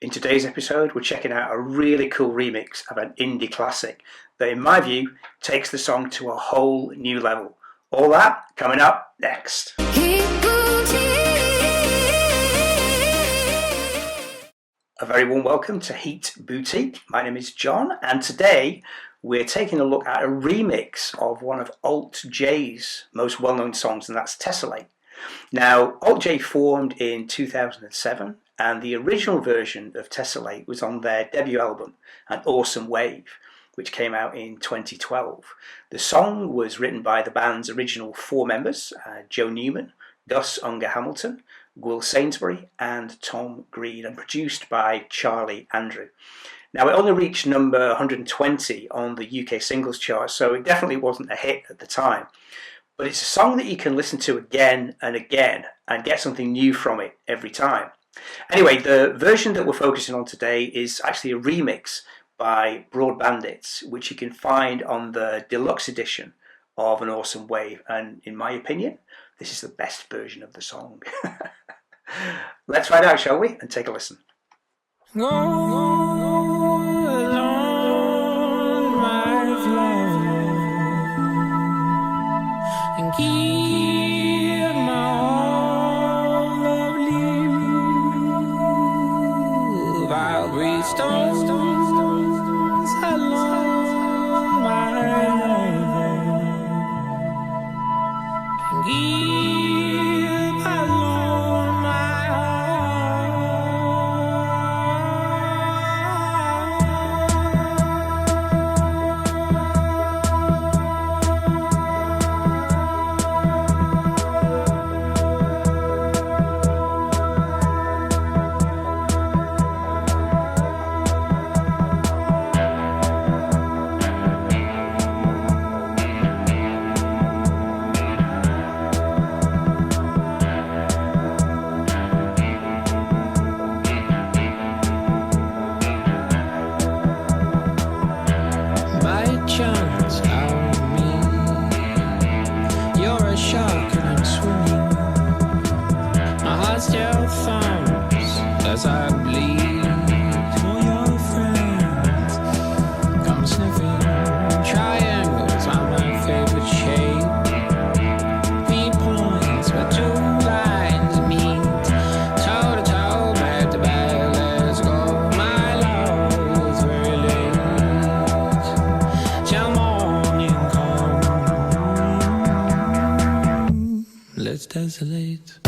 In today's episode, we're checking out a really cool remix of an indie classic that, in my view, takes the song to a whole new level. All that coming up next. A very warm welcome to Heat Boutique. My name is John, and today we're taking a look at a remix of one of Alt J's most well-known songs, and that's Tessellate. Now, Alt J formed in 2007, and the original version of Tessellate was on their debut album, An Awesome Wave, which came out in 2012. The song was written by the band's original four members, Joe Newman, Gus Unger Hamilton, Will Sainsbury and Tom Green, and produced by Charlie Andrew. Now, it only reached number 120 on the UK singles chart, so it definitely wasn't a hit at the time. But it's a song that you can listen to again and again and get something new from it every time. Anyway, the version that we're focusing on today is actually a remix by Broad Bandits, which you can find on the deluxe edition of An Awesome Wave, and in my opinion, this is the best version of the song. Let's find out, shall we? And take a listen. Go along my flame and give my all of you. I'll breathe stones along my flame and give along my as I bleed for your friends. Come sniffing, triangles are my favorite shape. P-points where two lines meet. Toe to toe, back to back, let's go. My love's very late till morning come. Let's tessellate.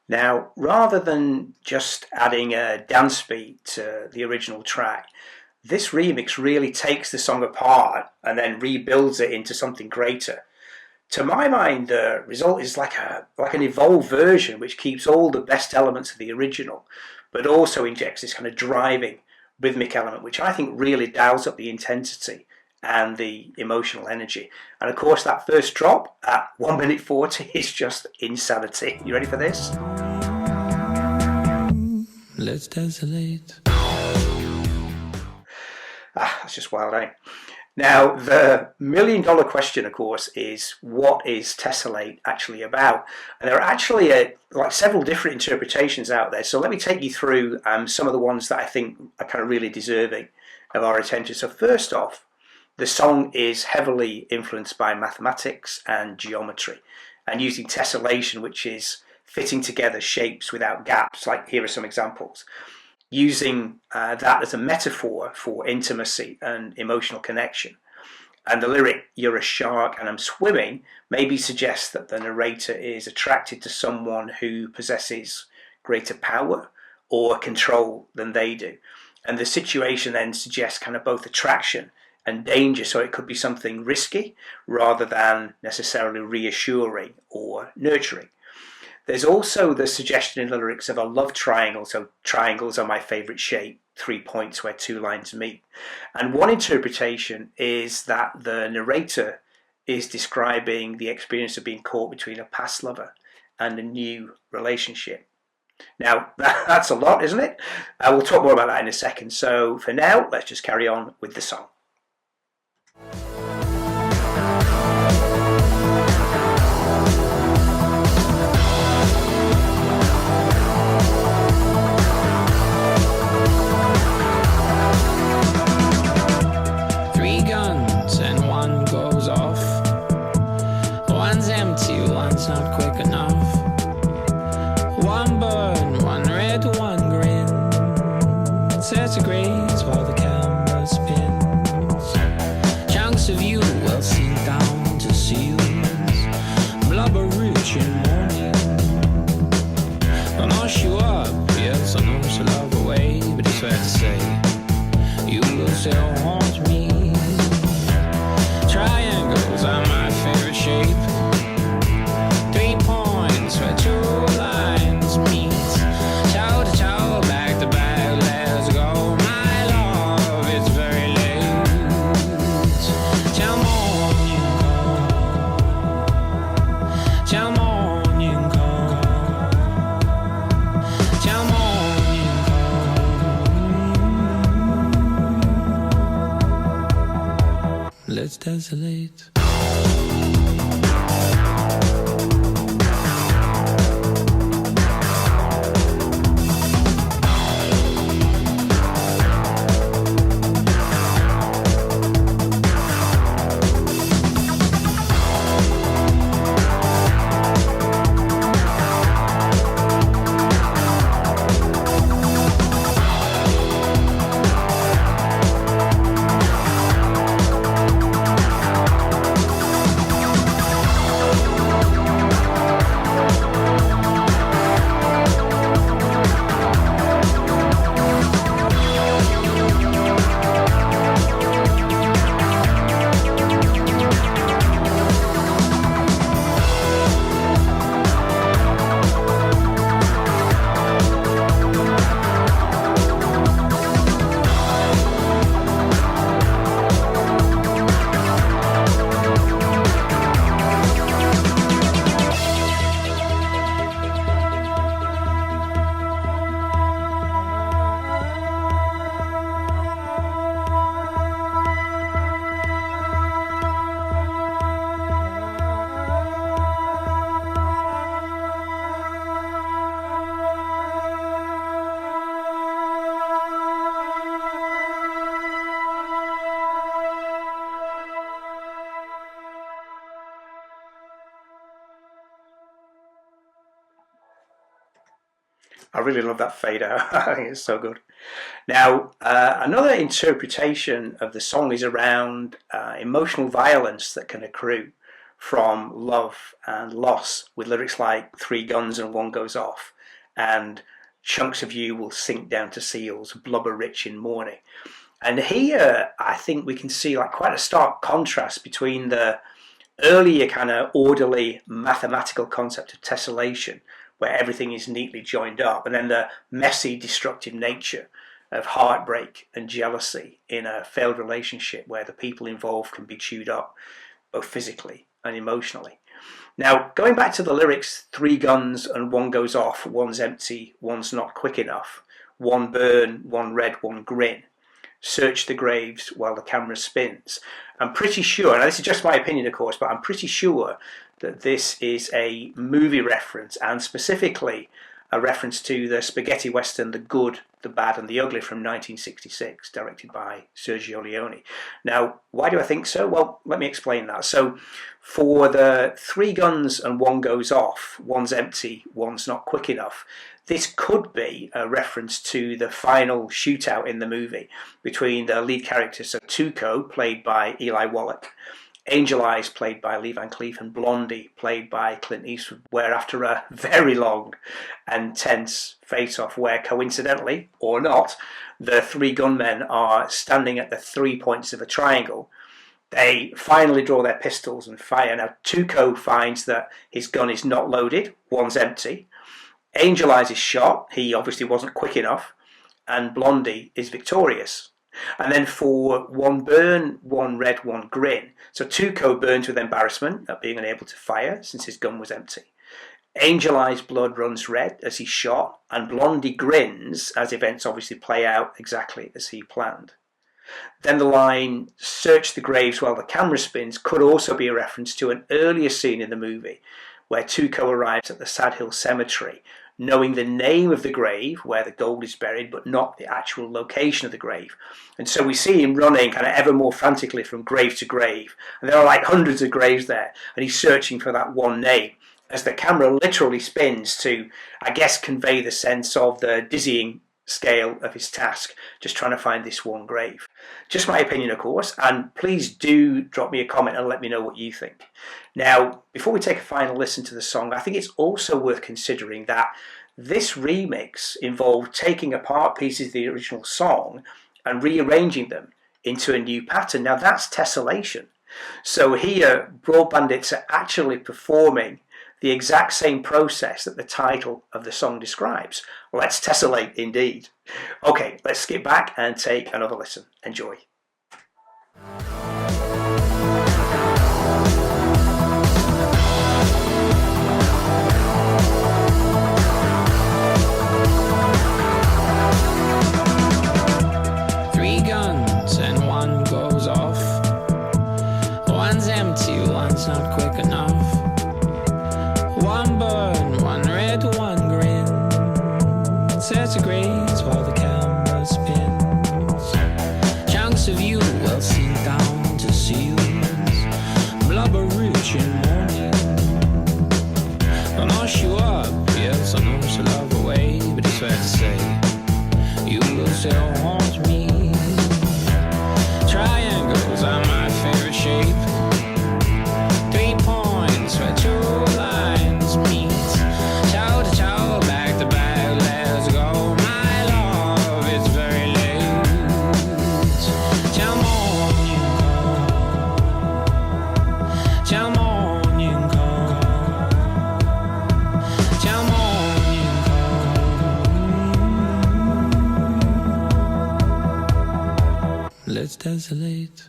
Now, rather than just adding a dance beat to the original track, this remix really takes the song apart and then rebuilds it into something greater. To my mind, the result is like an evolved version which keeps all the best elements of the original, but also injects this kind of driving rhythmic element, which I think really dials up the intensity and the emotional energy. And of course, that first drop at 1 minute 40 is just insanity. You ready for this? Let's tessellate. That's just wild, eh? Now, the million-dollar question, of course, is what is Tessellate actually about? And there are actually like several different interpretations out there. So let me take you through some of the ones that I think are kind of really deserving of our attention. So first off, the song is heavily influenced by mathematics and geometry, and using tessellation, which is fitting together shapes without gaps. Like, here are some examples. Using that as a metaphor for intimacy and emotional connection. And the lyric, "You're a shark and I'm swimming," maybe suggests that the narrator is attracted to someone who possesses greater power or control than they do. And the situation then suggests kind of both attraction and danger, so it could be something risky rather than necessarily reassuring or nurturing. There's also the suggestion in the lyrics of a love triangle, so triangles are my favourite shape, 3 points where 2 lines meet. And one interpretation is that the narrator is describing the experience of being caught between a past lover and a new relationship. Now, that's a lot, isn't it? We'll talk more about that in a second. So for now, let's just carry on with the song. Three guns and one goes off. One's empty, one's not quick enough. One burn, one red, one green. Sets a grace while the camera spins. Chunks of you will sink down to seals. Blubber rich in morning. Don't know you up, yes, I know she'll love away. But it's fair to say, you will still haunt me. Triangles are my favorite shape. 3 points where 2 lines meet. Toe to toe, back to back, let's go. My love, it's very late. Till morning come. Till morning come. Till morning come. Let's tessellate. I really love that fade out. I think it's so good. Now, another interpretation of the song is around emotional violence that can accrue from love and loss, with lyrics like 3 guns and one goes off, and chunks of you will sink down to seals, blubber rich in morning. And here, I think we can see like quite a stark contrast between the earlier kind of orderly mathematical concept of tessellation, where everything is neatly joined up, and then the messy, destructive nature of heartbreak and jealousy in a failed relationship where the people involved can be chewed up, both physically and emotionally. Now, going back to the lyrics, 3 guns and one goes off, one's empty, one's not quick enough, one burn, one red, one grin. Search the graves while the camera spins. I'm pretty sure, and this is just my opinion of course, but I'm pretty sure that this is a movie reference, and specifically a reference to the spaghetti western The Good, the Bad and the Ugly from 1966, directed by Sergio Leone. Now, why do I think so? Well, let me explain that. So, for the 3 guns and 1 goes off, one's empty, one's not quick enough, this could be a reference to the final shootout in the movie between the lead characters, so Tuco, played by Eli Wallach, Angel Eyes, played by Lee Van Cleef, and Blondie, played by Clint Eastwood, where after a very long and tense face-off, where coincidentally, or not, the 3 gunmen are standing at the 3 points of a triangle, they finally draw their pistols and fire. Now, Tuco finds that his gun is not loaded, one's empty. Angel Eyes is shot, he obviously wasn't quick enough, and Blondie is victorious. And then for 1 burn, 1 red, 1 grin. So Tuco burns with embarrassment at being unable to fire since his gun was empty. Angel Eye's blood runs red as he's shot, and Blondie grins as events obviously play out exactly as he planned. Then the line, search the graves while the camera spins, could also be a reference to an earlier scene in the movie where Tuco arrives at the Sad Hill Cemetery, knowing the name of the grave where the gold is buried, but not the actual location of the grave. And so we see him running kind of ever more frantically from grave to grave. And there are like hundreds of graves there, and he's searching for that one name as the camera literally spins to, I guess, convey the sense of the dizzying scale of his task, just trying to find this one grave. Just my opinion, of course, and please do drop me a comment and let me know what you think. Now, before we take a final listen to the song, I think it's also worth considering that this remix involved taking apart pieces of the original song and rearranging them into a new pattern. Now, that's tessellation. So here, Broad Bandits are actually performing the exact same process that the title of the song describes. Let's tessellate indeed. Okay, let's skip back and take another listen. Enjoy. Three guns and 1 goes off. One's empty, one's not quick enough. 1 burn, 1 red, 1 grin. Search the graves while the camera spins. Chunks of you will sink down to seals. Blubber rich in morning. Don't know you up, yes, I know you love away, but it's fair to say you will still haunt me. Triangles are my favorite shape. 3 points where 2 lines meet. Toe to toe, back to back, let's go. My love, it's very late. Till morning come. Till morning come. Till morning come. Let's tessellate.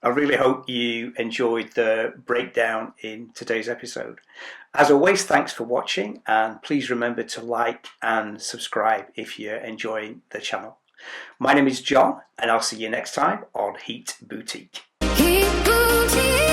I really hope you enjoyed the breakdown in today's episode. As always, thanks for watching, and please remember to like and subscribe if you're enjoying the channel. My name is John, and I'll see you next time on Heat Boutique. Heat Boutique.